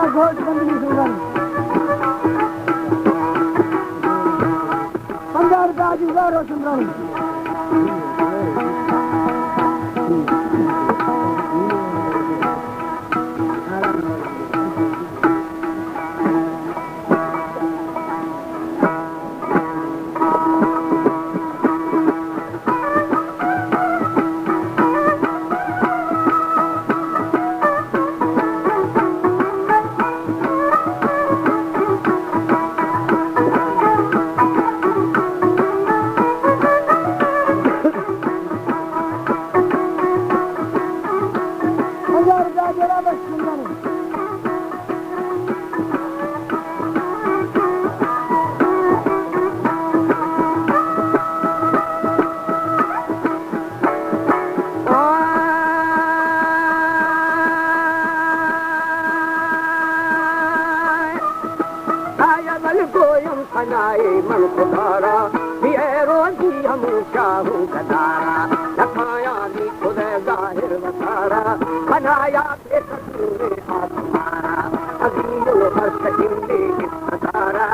घोट बंदगी सुनवाई 50 रुपया जुगाड़ सुनवाई मन खुदारा रोजी हम चाहूं गदारा लखाया नी खुद जाहिर वसारा बनाया आसमारा अजील हर्ष इंदे सतारा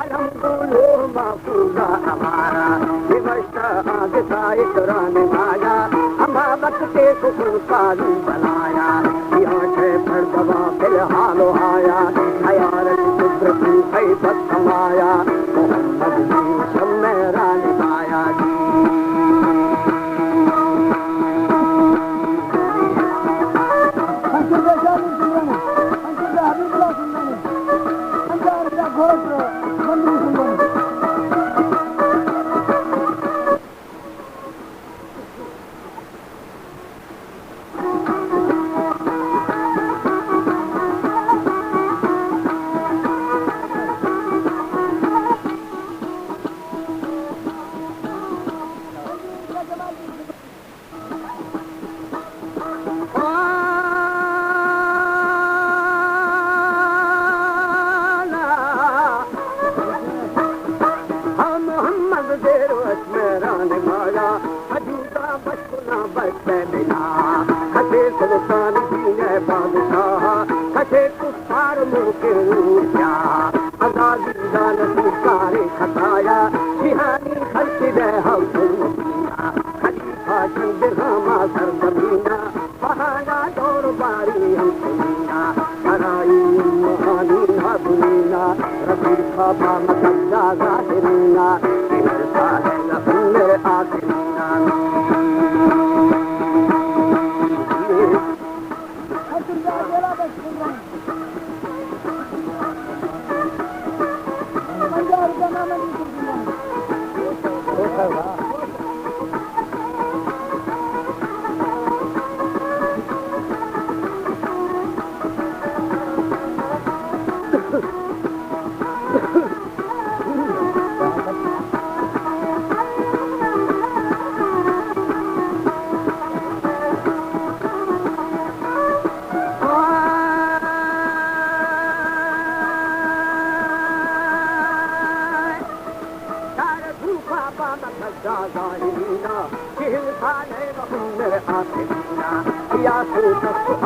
अलहमदुलो महफूजा हमारा विवश आगे कुरान आया हम वक्त के सुकुन कालू बनाया यहाँ से फर दवा फिलहाल आया हयारत कुदरती खैबत समाया मोहम्मद जी सब मेरा निभाया जी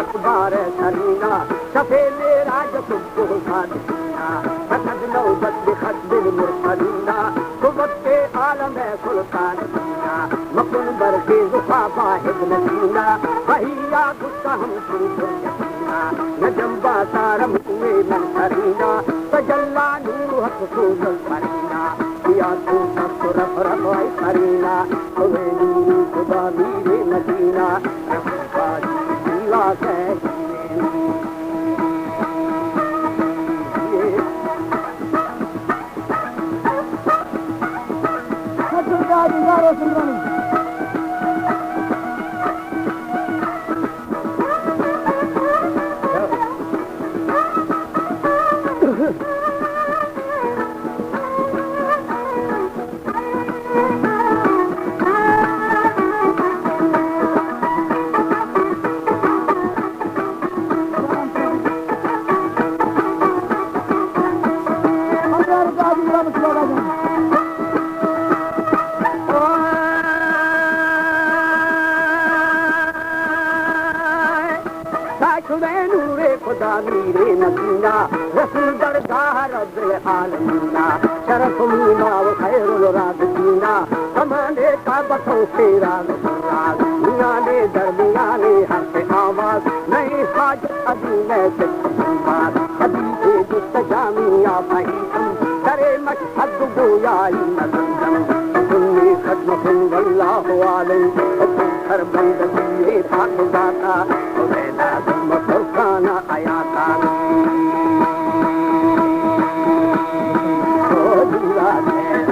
अखबार सरीना शफे मेरा जसुब्बो सादीना फकद नौबत बिखद्दिल मुरसलीना कुवत के आलम है सुल्तान दीना मकुन बरके जुफा वाहिद नसीना वहिया गुस्सा हम सुनते यकीना नजम्बा तारम हुए मन करीना तजल्ला नूर हक सूजल करीना किया तू सब रफ रफ है करीना हुए नूर खुदा मीरे मदीना रफ़ाई ला के खुदे नूरे खुदा मीरे नबीना रसूल दरगाह रब्बिल आलमीना शरफ मीना व खैरुल राज़कीना कमाने का बसो तेरा नसराज मियाने दरमियाने हर से आवाज नई हाजत अभी मैं से बात हदीसे मुस्तजामिया फहीम करे मशहद गोयाई नज़म सुन्नी खत्म वल्लाहु अलैहि हर बंद दिए पाक दाता वेदा धर्म फुरकाना आयाता ओ दिला है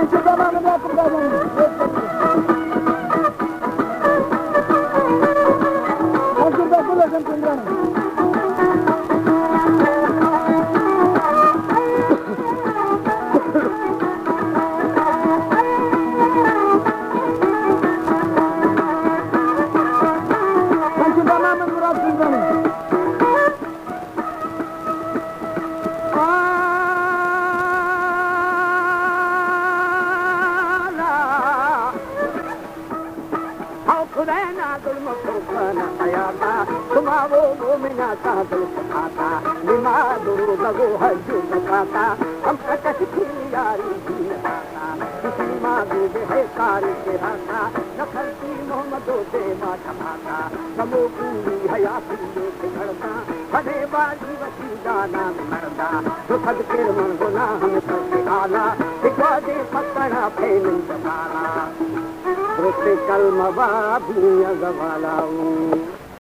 अंशु बाबा ने बात कर दी अंशु बाबा ने बात कर दी हम यारी नखरती मोहम्मदों से माता नमो पूरी हयाती खड़ता बड़े बाजी वसी जाना मरदा जो सदके मन गुनाह में सबसे आला दिखाजे पकड़ा फेल जमाला रोते कल मवा भी अगवाला